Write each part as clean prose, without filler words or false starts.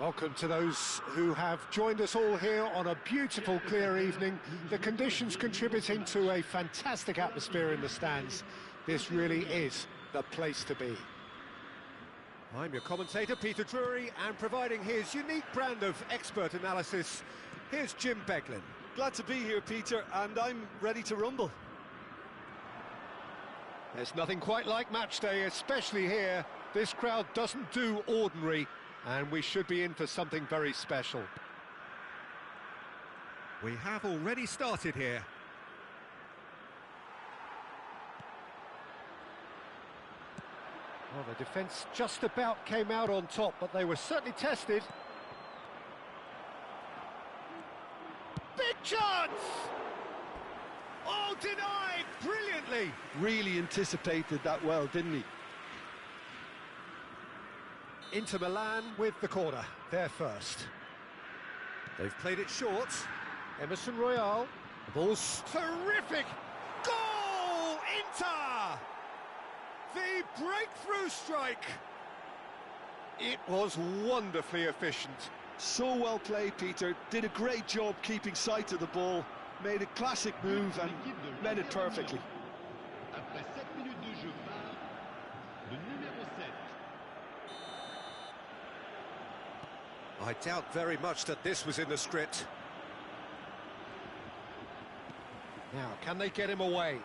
Welcome to those who have joined us all here on a beautiful, clear evening. The conditions contributing to a fantastic atmosphere in the stands. This really is the place to be. I'm your commentator, Peter Drury, and providing his unique brand of expert analysis, here's Jim Beglin. Glad to be here, Peter, and I'm ready to rumble. There's nothing quite like match day, especially here. This crowd doesn't do ordinary, and we should be in for something very special. We have already started here. Well, the defence just about came out on top, but they were certainly tested. Big chance! Oh, denied brilliantly! Really anticipated that well, didn't he? Inter Milan with the corner, they're first. They've played it short. Emerson Royal. The ball's terrific! Goal! Inter! The breakthrough strike! It was wonderfully efficient. So well played, Peter. Did a great job keeping sight of the ball. Made a classic move and read it perfectly. Après 7 minutes de jeu part le numéro 7. I doubt very much that this was in the script. Now, can they get him away?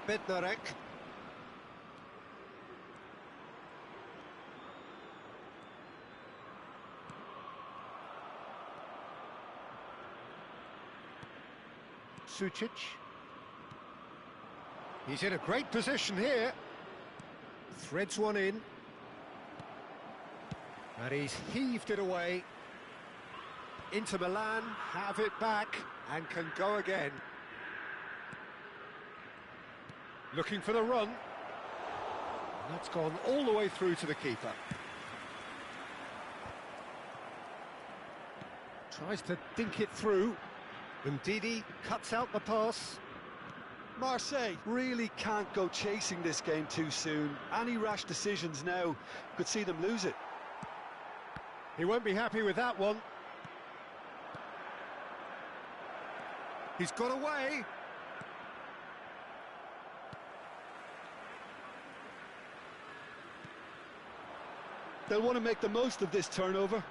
Bednarek. Sucic. He's in a great position here. Threads one in. And he's heaved it away. Inter Milan have it back and can go again. Looking for the run. That's gone all the way through to the keeper. Tries to dink it through. Ndidi cuts out the pass. Marseille really can't go chasing this game too soon. Any rash decisions now could see them lose it. He won't be happy with that one. He's got away. They'll want to make the most of this turnover.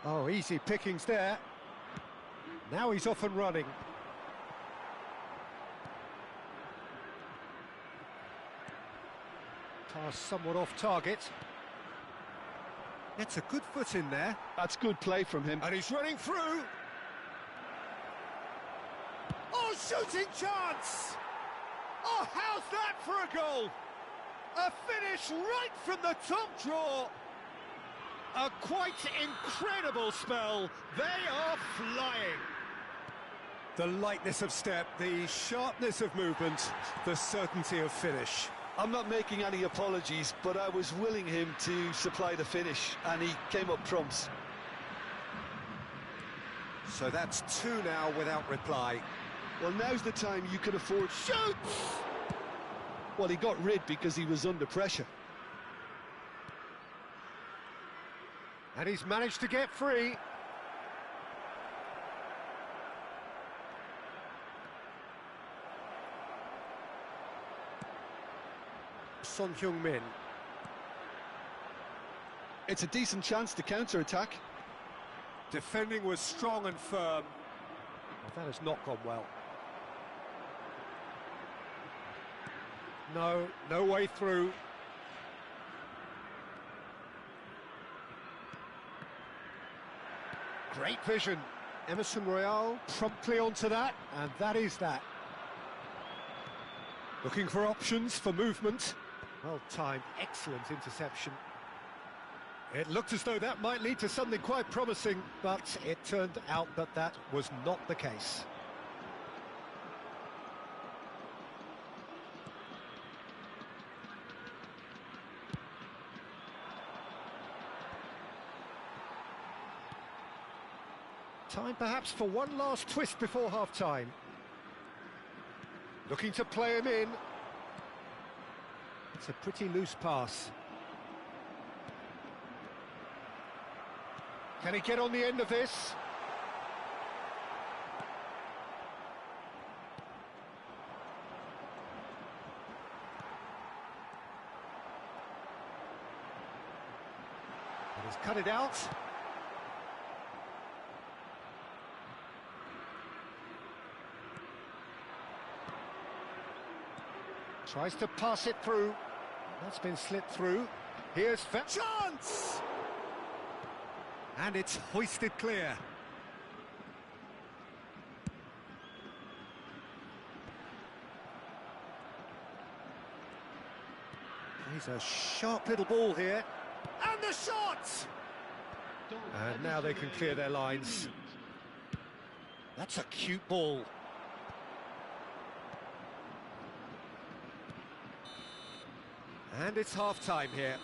Oh, easy pickings there. Now he's off and running. Pass somewhat off target. Gets a good foot in there. That's good play from him. And he's running through. Oh, shooting chance! Oh, how's that for a goal? A finish right from the top draw. A quite incredible spell. They are flying. The lightness of step, the sharpness of movement, the certainty of finish. I'm not making any apologies, but I was willing him to supply the finish, and he came up trumps. So that's two now without reply. Well, now's the time you can afford... Shoots! Well, he got rid because he was under pressure. And he's managed to get free. Son Heung-min. It's a decent chance to counter-attack. Defending was strong and firm. Well, that has not gone well. No way through. Great vision. Emerson Royal promptly onto that, and that is that. Looking for options for movement. Well timed, excellent interception. It looked as though that might lead to something quite promising, but it turned out that that was not the case. Time perhaps for one last twist before half-time. Looking to play him in. It's a pretty loose pass. Can he get on the end of this? And he's cut it out. Tries to pass it through. That's been slipped through. Here's chance! And it's hoisted clear. He's a sharp little ball here. And the shot! And now they can clear their lines. That's a cute ball. And it's half-time here.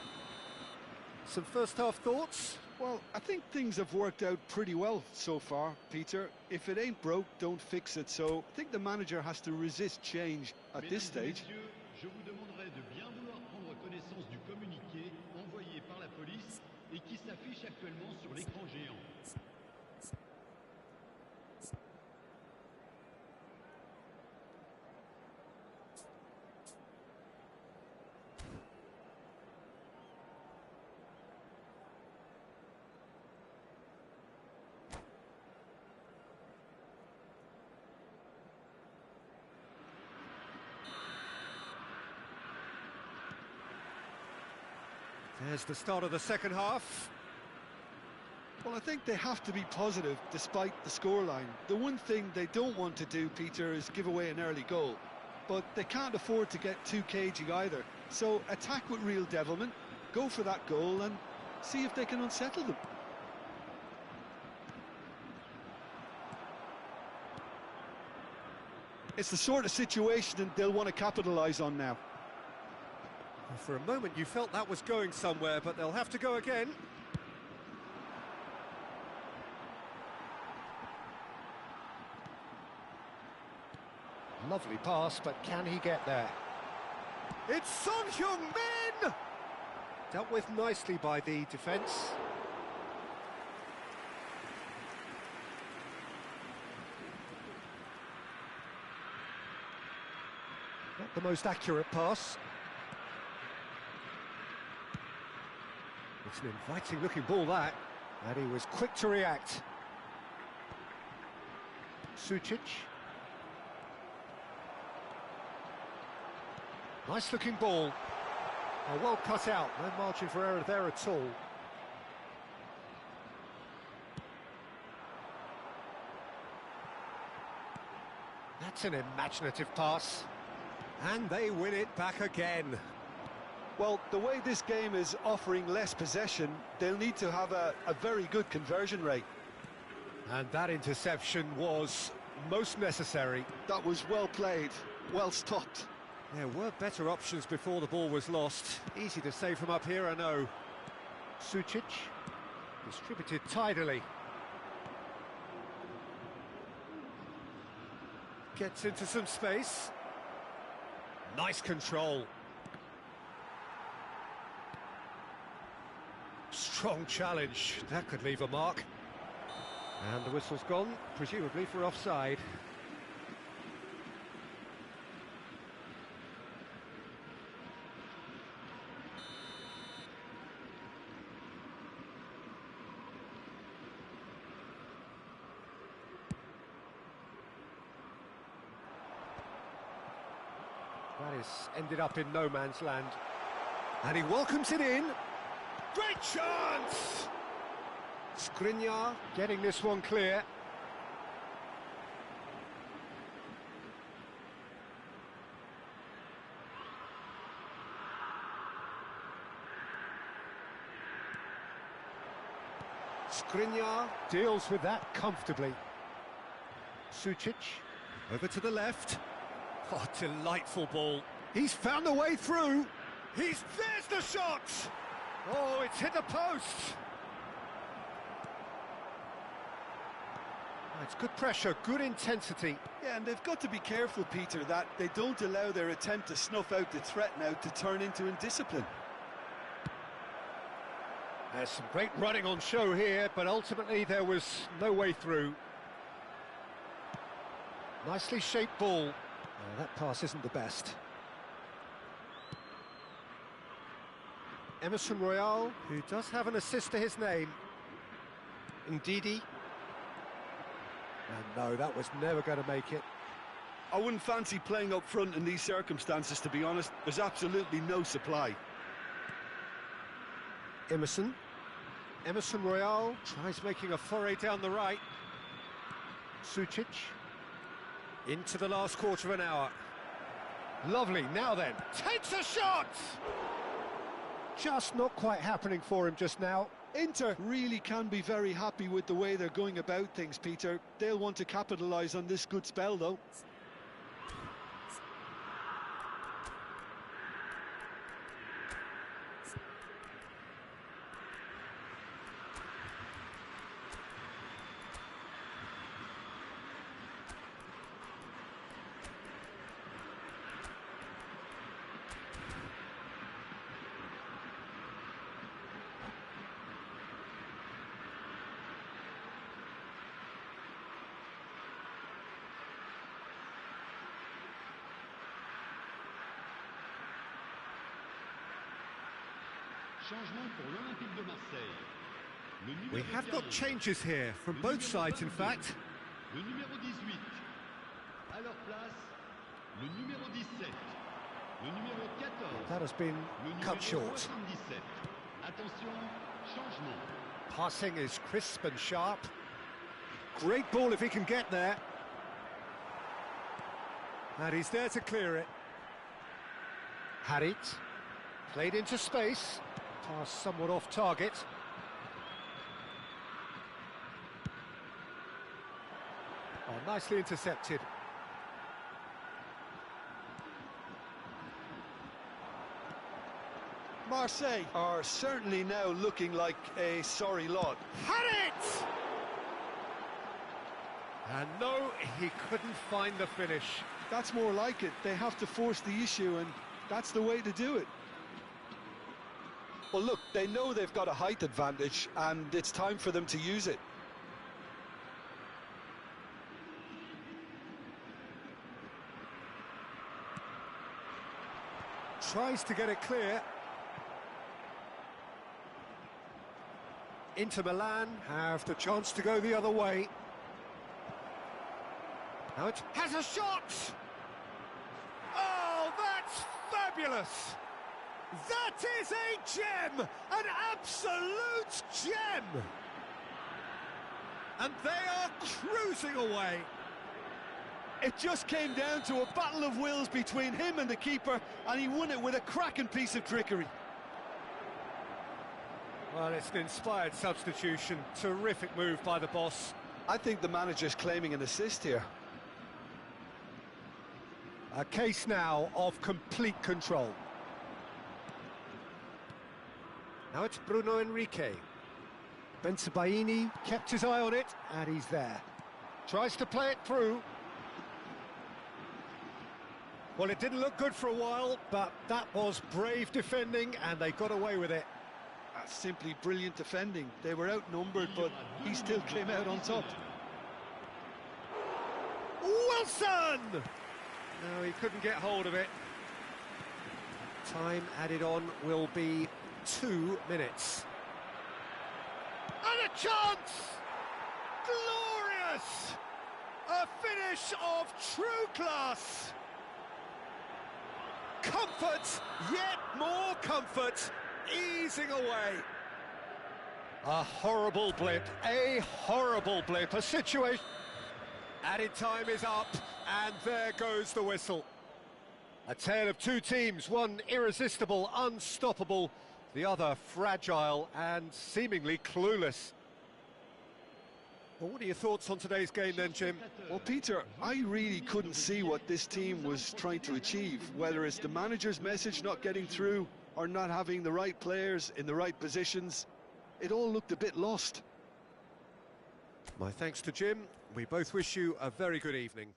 Some first-half thoughts? Well, I think things have worked out pretty well so far, Peter. If it ain't broke, don't fix it. So I think the manager has to resist change at this stage. Je vous demanderai de bien vouloir prendre connaissance du communiqué envoyé par la police et qui s'affiche actuellement sur l'écran géant. There's the start of the second half. Well, I think they have to be positive despite the scoreline. The one thing they don't want to do, Peter, is give away an early goal. But they can't afford to get too cagey either. So attack with real devilment, go for that goal and see if they can unsettle them. It's the sort of situation that they'll want to capitalise on now. For a moment you felt that was going somewhere, but they'll have to go again. Lovely pass, but can he get there? It's Son Heung-min! Dealt with nicely by the defence. Not the most accurate pass. It's an inviting-looking ball, that. And he was quick to react. Sucic. Nice-looking ball. Oh, well cut out. No margin for error there at all. That's an imaginative pass. And they win it back again. Well, the way this game is offering less possession, they'll need to have a very good conversion rate. And that interception was most necessary. That was well played, well stopped. There were better options before the ball was lost. Easy to save from up here, I know. Sucic, distributed tidily. Gets into some space. Nice control. Strong challenge, that could leave a mark. And the whistle's gone, presumably for offside. That is ended up in no man's land. And he welcomes it in. Great chance! Skriniar getting this one clear. Skriniar deals with that comfortably. Sucic over to the left. Oh, delightful ball. He's found a way through. There's the shot! Oh, it's hit the post! It's good pressure, good intensity. Yeah, and they've got to be careful, Peter, that they don't allow their attempt to snuff out the threat now to turn into indiscipline. There's some great running on show here, but ultimately there was no way through. Nicely shaped ball. Oh, that pass isn't the best. Emerson Royal, who does have an assist to his name. Ndidi. And no, that was never going to make it. I wouldn't fancy playing up front in these circumstances, to be honest. There's absolutely no supply. Emerson Royal tries making a foray down the right. Sucic. Into the last quarter of an hour. Lovely, now then, takes a shot! Just not quite happening for him just now. Inter really can be very happy with the way they're going about things, Peter. They'll want to capitalise on this good spell, though. Changement pour l'Olympique de Marseille. We have got changes here, from both sides in fact. Le numéro 18. À leur place, le numéro 17. Le numéro 14. That has been cut short. 77. Attention, changement. Passing is crisp and sharp. Great ball if he can get there. And he's there to clear it. Harit. Played into space. Pass somewhat off target. Oh, nicely intercepted. Marseille are certainly now looking like a sorry lot. Had it! And no, he couldn't find the finish. That's more like it. They have to force the issue, and that's the way to do it. Well, look, they know they've got a height advantage, and it's time for them to use it. Tries to get it clear. Inter Milan have the chance to go the other way. Now it has a shot! Oh, that's fabulous! That is a gem! An absolute gem! And they are cruising away. It just came down to a battle of wills between him and the keeper, and he won it with a cracking piece of trickery. Well, it's an inspired substitution. Terrific move by the boss. I think the manager's claiming an assist here. A case now of complete control. Now it's Bruno Enrique. Bensebaini kept his eye on it, and he's there. Tries to play it through. Well, it didn't look good for a while, but that was brave defending, and they got away with it. That's simply brilliant defending. They were outnumbered, but he still came out on top. Wilson! No, he couldn't get hold of it. Time added on will be 2 minutes. And a chance! Glorious! A finish of true class! Comfort, yet more comfort, easing away. A horrible blip, a situation. Added time is up, and there goes the whistle. A tale of two teams, one irresistible, unstoppable, the other fragile and seemingly clueless. Well, what are your thoughts on today's game then, Jim? Well, Peter, I really couldn't see what this team was trying to achieve, whether it's the manager's message not getting through or not having the right players in the right positions. It all looked a bit lost. My thanks to Jim. We both wish you a very good evening.